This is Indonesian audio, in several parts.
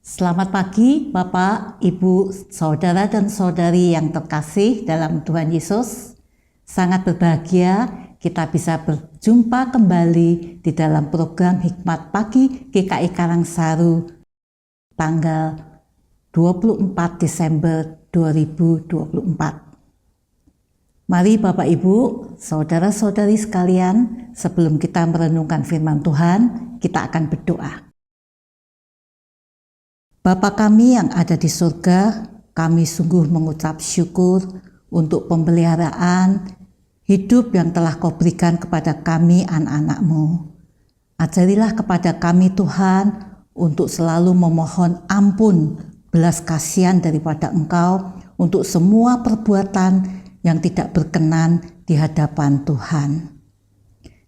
Selamat pagi Bapak, Ibu, Saudara dan Saudari yang terkasih dalam Tuhan Yesus. Sangat berbahagia kita bisa berjumpa kembali di dalam program Hikmat Pagi GKI Karangsaru tanggal 24 Desember 2024. Mari Bapak Ibu, Saudara-saudari sekalian, sebelum kita merenungkan firman Tuhan, kita akan berdoa. Bapa kami yang ada di surga, kami sungguh mengucap syukur untuk pemeliharaan hidup yang telah Kau berikan kepada kami anak-anak-Mu. Ajarilah kepada kami Tuhan untuk selalu memohon ampun belas kasihan daripada Engkau untuk semua perbuatan yang tidak berkenan di hadapan Tuhan.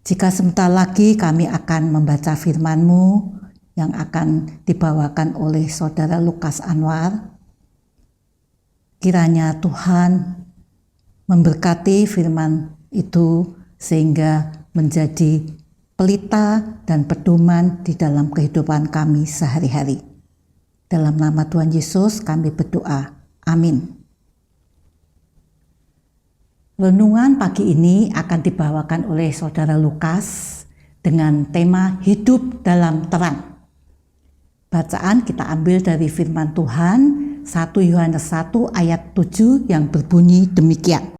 Jika sebentar lagi kami akan membaca firman-Mu, yang akan dibawakan oleh Saudara Lukas Anwar. Kiranya Tuhan memberkati firman itu sehingga menjadi pelita dan pedoman di dalam kehidupan kami sehari-hari. Dalam nama Tuhan Yesus kami berdoa. Amin. Renungan pagi ini akan dibawakan oleh Saudara Lukas dengan tema hidup dalam terang. Bacaan kita ambil dari firman Tuhan 1 Yohanes 1 ayat 7 yang berbunyi demikian.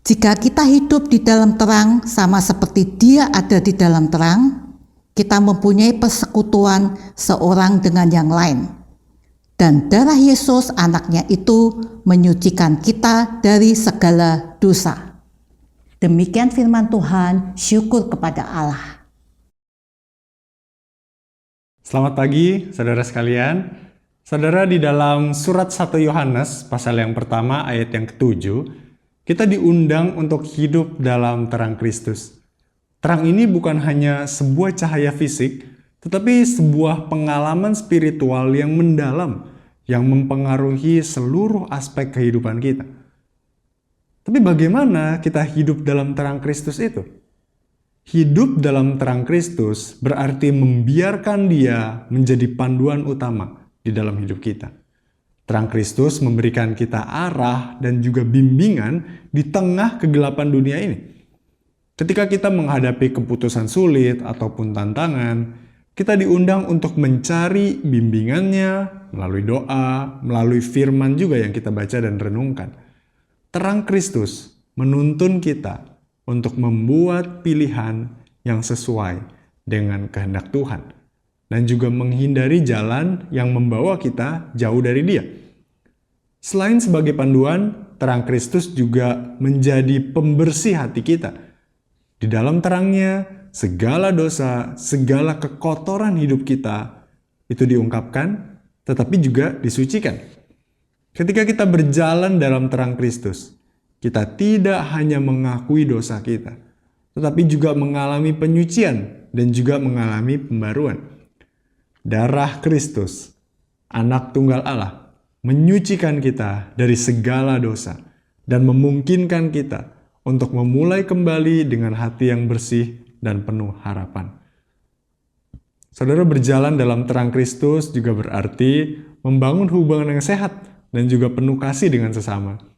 Jika kita hidup di dalam terang sama seperti Dia ada di dalam terang, kita mempunyai persekutuan seorang dengan yang lain. Dan darah Yesus anaknya itu menyucikan kita dari segala dosa. Demikian firman Tuhan, syukur kepada Allah. Selamat pagi, saudara sekalian. Saudara, di dalam surat 1 Yohanes, pasal yang pertama, ayat yang ke-7, kita diundang untuk hidup dalam terang Kristus. Terang ini bukan hanya sebuah cahaya fisik, tetapi sebuah pengalaman spiritual yang mendalam, yang mempengaruhi seluruh aspek kehidupan kita. Tapi bagaimana kita hidup dalam terang Kristus itu? Hidup dalam terang Kristus berarti membiarkan Dia menjadi panduan utama di dalam hidup kita. Terang Kristus memberikan kita arah dan juga bimbingan di tengah kegelapan dunia ini. Ketika kita menghadapi keputusan sulit ataupun tantangan, kita diundang untuk mencari bimbingannya melalui doa, melalui firman juga yang kita baca dan renungkan. Terang Kristus menuntun kita untuk membuat pilihan yang sesuai dengan kehendak Tuhan dan juga menghindari jalan yang membawa kita jauh dari Dia. Selain sebagai panduan, terang Kristus juga menjadi pembersih hati kita. Di dalam terangnya, segala dosa, segala kekotoran hidup kita itu diungkapkan, tetapi juga disucikan. Ketika kita berjalan dalam terang Kristus, kita tidak hanya mengakui dosa kita, tetapi juga mengalami penyucian dan juga mengalami pembaruan. Darah Kristus, Anak Tunggal Allah, menyucikan kita dari segala dosa dan memungkinkan kita untuk memulai kembali dengan hati yang bersih dan penuh harapan. Saudara, berjalan dalam terang Kristus juga berarti membangun hubungan yang sehat dan juga penuh kasih dengan sesama.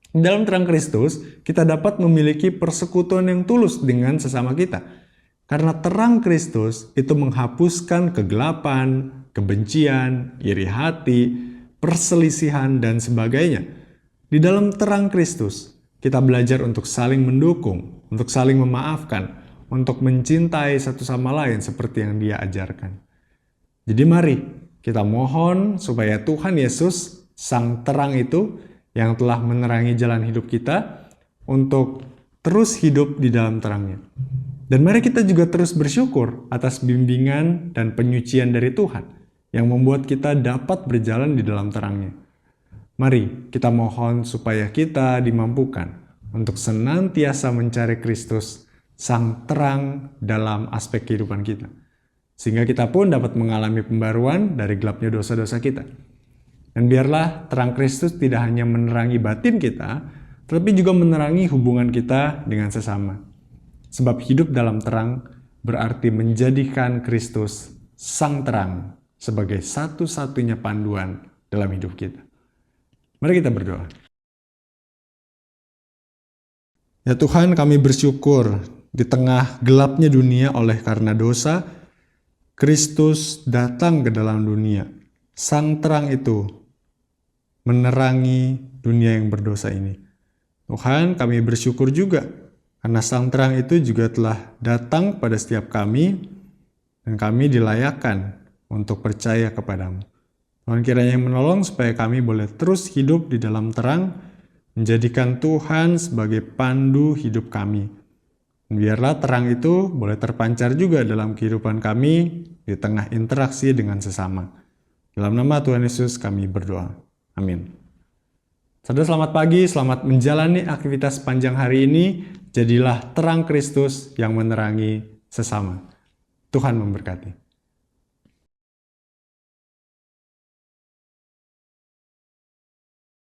Dalam terang Kristus, kita dapat memiliki persekutuan yang tulus dengan sesama kita. Karena terang Kristus itu menghapuskan kegelapan, kebencian, iri hati, perselisihan, dan sebagainya. Di dalam terang Kristus, kita belajar untuk saling mendukung, untuk saling memaafkan, untuk mencintai satu sama lain seperti yang Dia ajarkan. Jadi mari kita mohon supaya Tuhan Yesus, Sang Terang itu, yang telah menerangi jalan hidup kita untuk terus hidup di dalam terangnya. Dan mari kita juga terus bersyukur atas bimbingan dan penyucian dari Tuhan yang membuat kita dapat berjalan di dalam terangnya. Mari kita mohon supaya kita dimampukan untuk senantiasa mencari Kristus, Sang Terang dalam aspek kehidupan kita. Sehingga kita pun dapat mengalami pembaruan dari gelapnya dosa-dosa kita. Dan biarlah terang Kristus tidak hanya menerangi batin kita, tetapi juga menerangi hubungan kita dengan sesama. Sebab hidup dalam terang berarti menjadikan Kristus sang terang sebagai satu-satunya panduan dalam hidup kita. Mari kita berdoa. Ya Tuhan, kami bersyukur di tengah gelapnya dunia oleh karena dosa, Kristus datang ke dalam dunia. Sang terang itu menerangi dunia yang berdosa ini. Tuhan, kami bersyukur juga karena sang terang itu juga telah datang pada setiap kami dan kami dilayakkan untuk percaya kepadamu. Tuhan kiranya yang menolong supaya kami boleh terus hidup di dalam terang, menjadikan Tuhan sebagai pandu hidup kami. Biarlah terang itu boleh terpancar juga dalam kehidupan kami di tengah interaksi dengan sesama. Dalam nama Tuhan Yesus kami berdoa. Amin. Saudara selamat pagi, selamat menjalani aktivitas panjang hari ini. Jadilah terang Kristus yang menerangi sesama. Tuhan memberkati.